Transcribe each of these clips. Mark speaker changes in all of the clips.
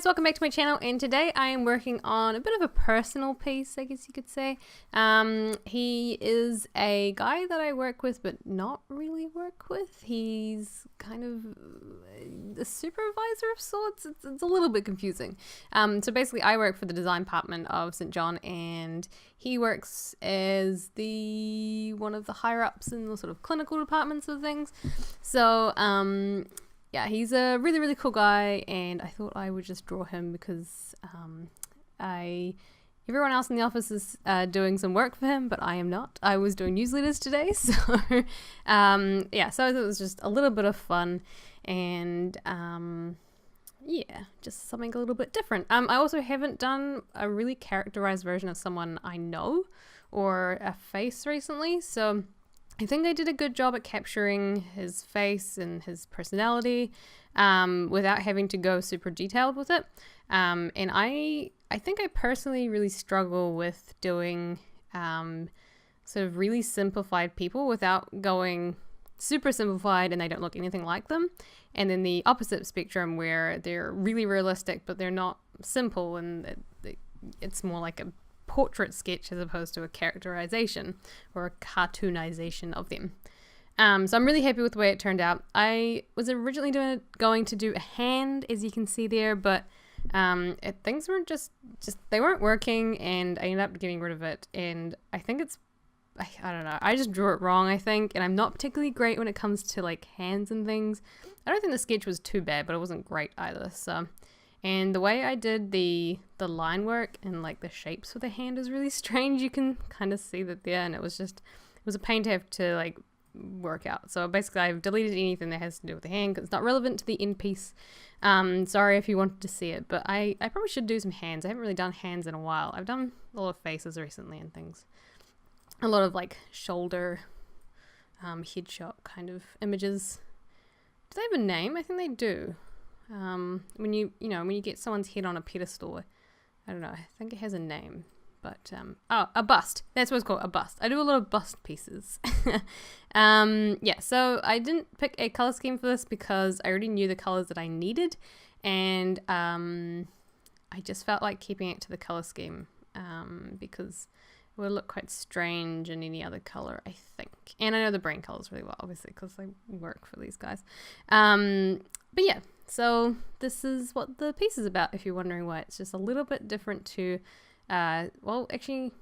Speaker 1: guys, welcome back to my channel, and today I am working on a bit of a personal piece, I guess you could say. He is a guy that I work with but not really work with. He's kind of a supervisor of sorts. It's a little bit confusing. So basically I work for the design department of St. John, and he works as one of the higher ups in the sort of clinical departments of things. So yeah, he's a really, really cool guy, and I thought I would just draw him because everyone else in the office is doing some work for him, but I am not. I was doing newsletters today, so yeah, so I thought it was just a little bit of fun, and yeah, just something a little bit different. I also haven't done a really characterized version of someone I know or a face recently, so I think I did a good job at capturing his face and his personality without having to go super detailed with it. And I think I personally really struggle with doing sort of really simplified people without going super simplified and they don't look anything like them. And then the opposite spectrum where they're really realistic but they're not simple, and it's more like a portrait sketch as opposed to a characterization or a cartoonization of them. So I'm really happy with the way it turned out. I was originally going to do a hand, as you can see there, but things weren't just they weren't working, and I ended up getting rid of it. And I think I don't know, I just drew it wrong, I think, and I'm not particularly great when it comes to like hands and things. I don't think the sketch was too bad, but it wasn't great either. So, and the way I did the line work and like the shapes for the hand is really strange. You can kind of see that there, and it was a pain to have to like work out. So basically I've deleted anything that has to do with the hand because it's not relevant to the end piece. Sorry if you wanted to see it, but I probably should do some hands. I haven't really done hands in a while. I've done a lot of faces recently and things. A lot of like shoulder, headshot kind of images. Do they have a name? I think they do. When you get someone's head on a pedestal, I don't know, I think it has a name, but, a bust. That's what it's called, a bust. I do a lot of bust pieces. Yeah, so I didn't pick a color scheme for this because I already knew the colors that I needed, and, I just felt like keeping it to the color scheme, because it would look quite strange in any other color, I think. And I know the brain colors really well, obviously, because I work for these guys. But yeah. So this is what the piece is about, if you're wondering why. It's just a little bit different to, well, actually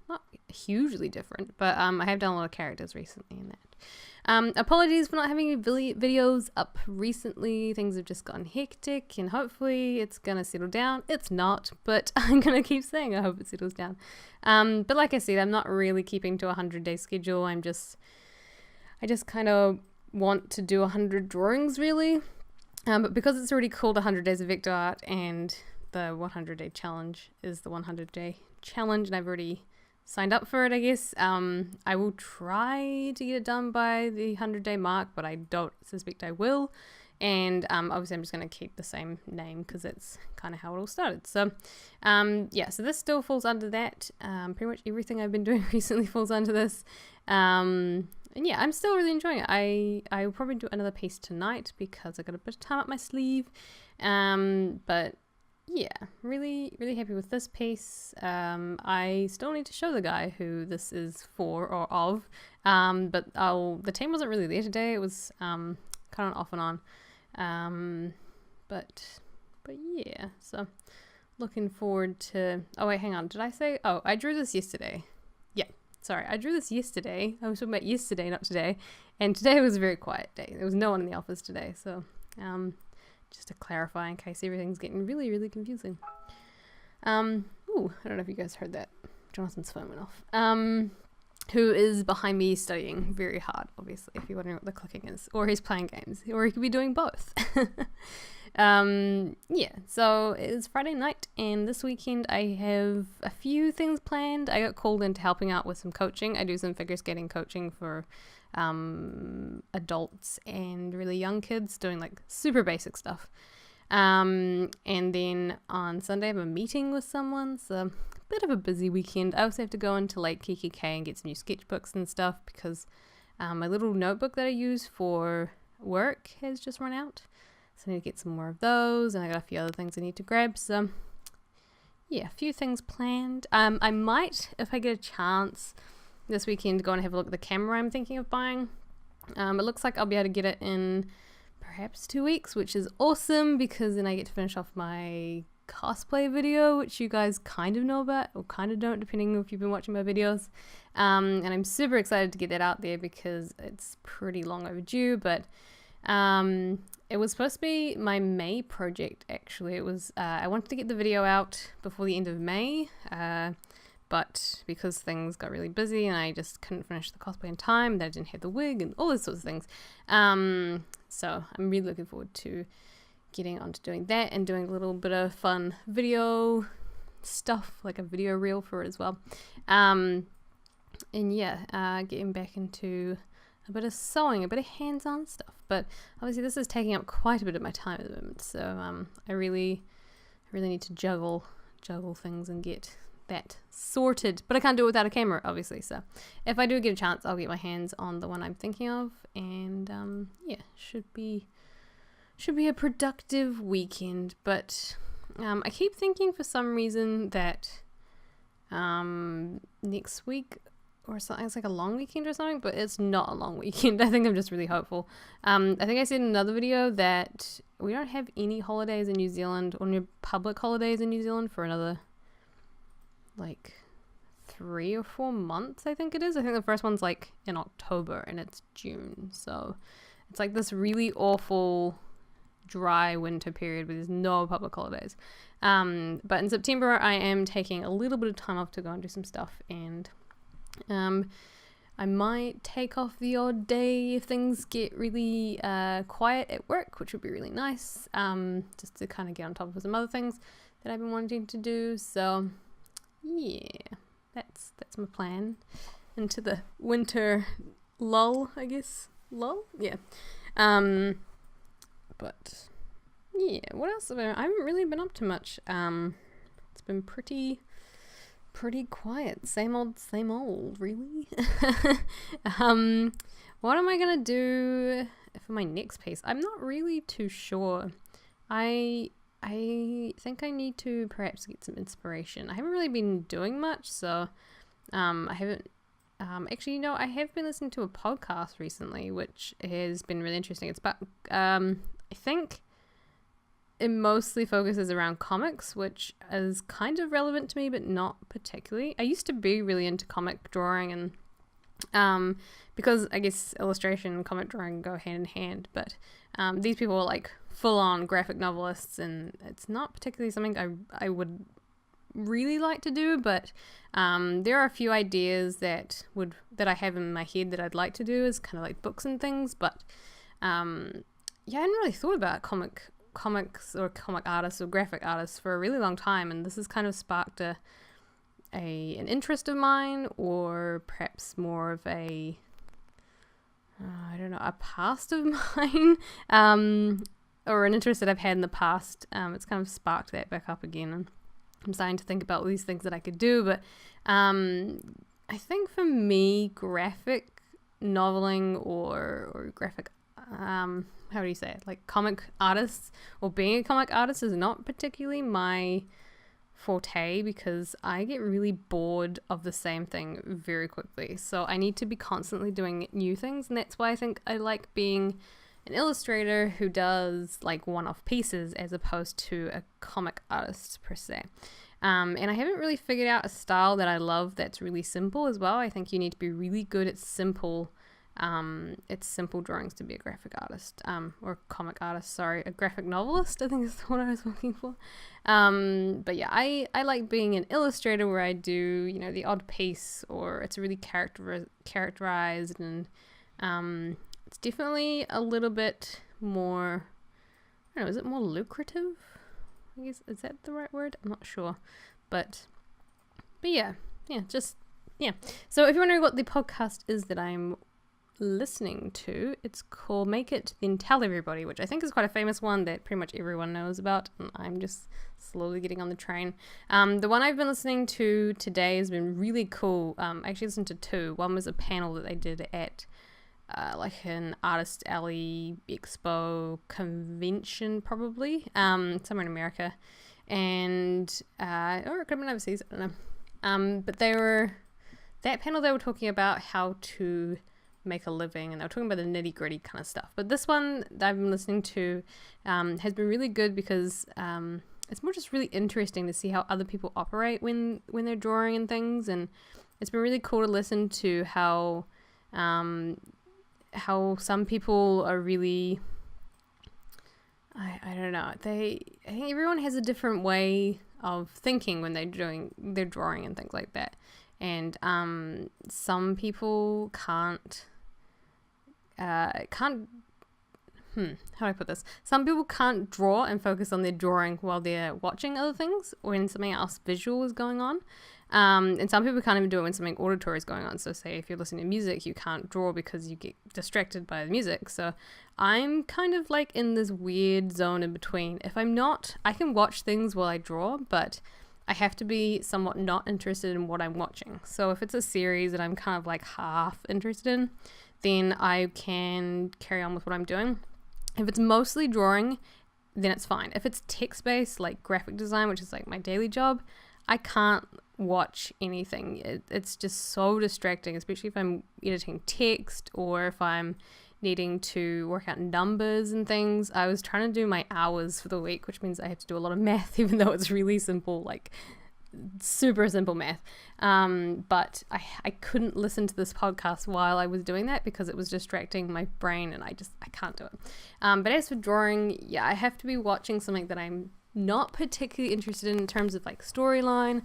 Speaker 1: not hugely different, but I have done a lot of characters recently in that. Apologies for not having any videos up recently. Things have just gotten hectic, and hopefully it's going to settle down. It's not, but I'm going to keep saying I hope it settles down. But like I said, I'm not really keeping to a 100-day schedule. I just kind of want to do 100 drawings, really. But because it's already called 100 Days of Vector Art, and the 100-day challenge is the 100-day challenge, and I've already signed up for it, I guess, I will try to get it done by the 100-day mark, but I don't suspect I will. And obviously I'm just going to keep the same name because that's kind of how it all started. So yeah, so this still falls under that. Pretty much everything I've been doing recently falls under this. And yeah, I'm still really enjoying it. I will probably do another piece tonight because I got a bit of time up my sleeve. But yeah, really, really happy with this piece. I still need to show the guy who this is for or of. But the team wasn't really there today. It was kind of off and on. But yeah, so looking forward to. Oh wait, hang on. Did I say? Oh, I drew this yesterday. Sorry, I drew this yesterday. I was talking about yesterday, not today. And today was a very quiet day. There was no one in the office today. So just to clarify in case everything's getting really, really confusing. Ooh, I don't know if you guys heard that. Jonathan's phone went off. Who is behind me studying very hard, obviously, if you're wondering what the clicking is. Or he's playing games. Or he could be doing both. Yeah, so it's Friday night, and this weekend I have a few things planned. I got called into helping out with some coaching. I do some figure skating coaching for adults and really young kids, doing like super basic stuff. And then on Sunday I have a meeting with someone, so a bit of a busy weekend. I also have to go into like KKK and get some new sketchbooks and stuff because my little notebook that I use for work has just run out. So I need to get some more of those, and I got a few other things I need to grab. So yeah, a few things planned. I might, if I get a chance this weekend, go and have a look at the camera I'm thinking of buying. It looks like I'll be able to get it in perhaps 2 weeks, which is awesome because then I get to finish off my cosplay video, which you guys kind of know about or kind of don't, depending if you've been watching my videos. And I'm super excited to get that out there because it's pretty long overdue, but it was supposed to be my May project, actually. It was, I wanted to get the video out before the end of May, but because things got really busy and I just couldn't finish the cosplay in time, that I didn't have the wig and all those sorts of things. So I'm really looking forward to getting onto doing that and doing a little bit of fun video stuff, like a video reel for it as well. And yeah, getting back into a bit of sewing, a bit of hands-on stuff. But obviously this is taking up quite a bit of my time at the moment, so I really need to juggle things and get that sorted. But I can't do it without a camera, obviously, so if I do get a chance, I'll get my hands on the one I'm thinking of, and yeah, should be a productive weekend. But I keep thinking for some reason that next week or something, it's like a long weekend or something, but it's not a long weekend. I think I'm just really hopeful. I think I said in another video that we don't have any holidays in New Zealand, or no public holidays in New Zealand, for another like 3 or 4 months, I think it is. I think the first one's like in October and it's June, so it's like this really awful dry winter period where there's no public holidays. But in September I am taking a little bit of time off to go and do some stuff, and I might take off the odd day if things get really quiet at work, which would be really nice, just to kind of get on top of some other things that I've been wanting to do. So yeah, that's my plan into the winter lull, I guess. Lull? Yeah. But yeah, what else have I haven't really been up to much. It's been pretty quiet. Same old, really. What am I gonna do for my next piece? I'm not really too sure. I think I need to perhaps get some inspiration. I haven't really been doing much, so I haven't actually, you know, I have been listening to a podcast recently, which has been really interesting. It's about I think it mostly focuses around comics, which is kind of relevant to me, but not particularly. I used to be really into comic drawing, and because I guess illustration and comic drawing go hand in hand, but these people are like full-on graphic novelists, and it's not particularly something I would really like to do, but there are a few ideas that I have in my head that I'd like to do as kind of like books and things, but yeah, I hadn't really thought about comics or comic artists or graphic artists for a really long time, and this has kind of sparked an interest of mine, or perhaps more of a I don't know, a past of mine, or an interest that I've had in the past. It's kind of sparked that back up again, and I'm starting to think about all these things that I could do. But I think for me, graphic noveling or graphic how do you say it, like comic artists or being a comic artist is not particularly my forte, because I get really bored of the same thing very quickly. So I need to be constantly doing new things, and that's why I think I like being an illustrator who does like one-off pieces as opposed to a comic artist per se. And I haven't really figured out a style that I love that's really simple as well. I think you need to be really good at simple drawings to be a graphic artist, or comic artist, sorry, a graphic novelist, I think is what I was looking for. But yeah, I like being an illustrator where I do, you know, the odd piece, or it's really characterized, and it's definitely a little bit more, I don't know, is it more lucrative? I guess, is that the right word? I'm not sure, but yeah. So if you're wondering what the podcast is that I'm listening to, it's called Make It Then Tell Everybody, which I think is quite a famous one that pretty much everyone knows about, and I'm just slowly getting on the train. The one I've been listening to today has been really cool. I actually listened to two. One was a panel that they did at like an Artist Alley Expo convention, probably, somewhere in America, and or it could have been overseas, I don't know. But that panel, they were talking about how to make a living, and they were talking about the nitty gritty kind of stuff. But this one that I've been listening to has been really good because it's more just really interesting to see how other people operate when they're drawing and things, and it's been really cool to listen to how some people are really, I don't know, I think everyone has a different way of thinking when they're doing their drawing and things like that, and some people can't how do I put this? Some people can't draw and focus on their drawing while they're watching other things or when something else visual is going on. And some people can't even do it when something auditory is going on. So say if you're listening to music, you can't draw because you get distracted by the music. So I'm kind of like in this weird zone in between. If I'm not, I can watch things while I draw, but I have to be somewhat not interested in what I'm watching. So if it's a series that I'm kind of like half interested in, then I can carry on with what I'm doing. If it's mostly drawing, then it's fine. If it's text-based, like graphic design, which is like my daily job, I can't watch anything. It's just so distracting, especially if I'm editing text or if I'm needing to work out numbers and things. I was trying to do my hours for the week, which means I have to do a lot of math, even though it's really simple, like super simple math. But I couldn't listen to this podcast while I was doing that because it was distracting my brain, and I can't do it. But as for drawing, yeah, I have to be watching something that I'm not particularly interested in terms of like storyline,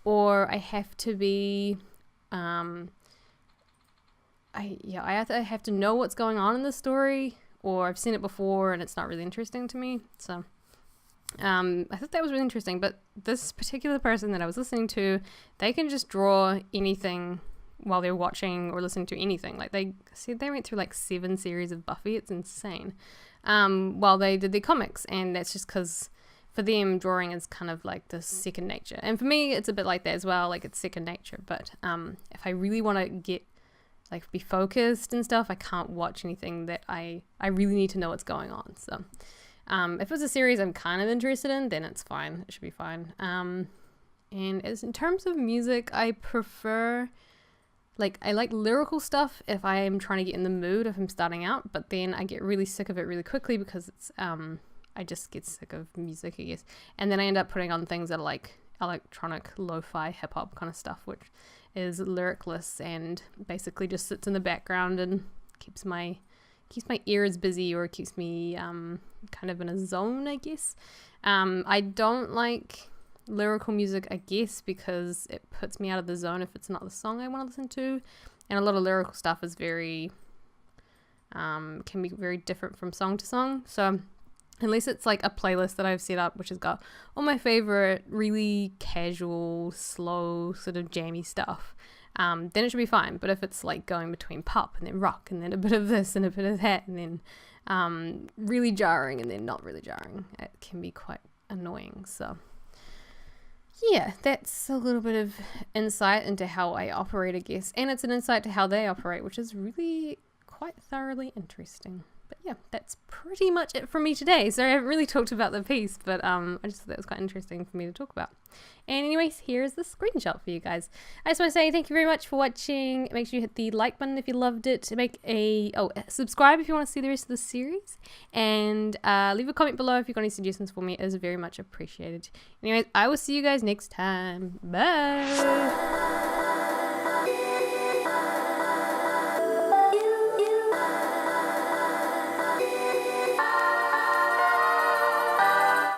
Speaker 1: or I have to be I have to know what's going on in the story, or I've seen it before and it's not really interesting to me. So I thought that was really interesting. But this particular person that I was listening to, they can just draw anything while they're watching or listening to anything. Like they said they went through like 7 series of Buffy. It's insane. While they did their comics, and that's just because for them drawing is kind of like the second nature, and for me it's a bit like that as well, like it's second nature. But if I really want to be focused and stuff, I can't watch anything that I really need to know what's going on. So if it's a series I'm kind of interested in, then it's fine. It should be fine. And as in terms of music, I prefer, I like lyrical stuff if I am trying to get in the mood, if I'm starting out, but then I get really sick of it really quickly because it's, I just get sick of music, I guess. And then I end up putting on things that are like electronic, lo-fi, hip-hop kind of stuff, which is lyricless and basically just sits in the background and keeps my ears busy, or keeps me kind of in a zone, I guess. I don't like lyrical music, I guess, because it puts me out of the zone if it's not the song I want to listen to. And a lot of lyrical stuff is very can be very different from song to song. So unless it's like a playlist that I've set up which has got all my favorite really casual, slow, sort of jammy stuff, then it should be fine. But if it's like going between pop and then rock and then a bit of this and a bit of that and then really jarring and then not really jarring, it can be quite annoying. So yeah, that's a little bit of insight into how I operate, I guess. And it's an insight to how they operate, which is really quite thoroughly interesting. But yeah, that's pretty much it for me today. So I haven't really talked about the piece, but I just thought that was quite interesting for me to talk about. And anyways, here's the screenshot for you guys. I just want to say thank you very much for watching. Make sure you hit the like button if you loved it. Subscribe if you want to see the rest of the series. And leave a comment below if you've got any suggestions for me. It is very much appreciated. Anyways, I will see you guys next time. Bye!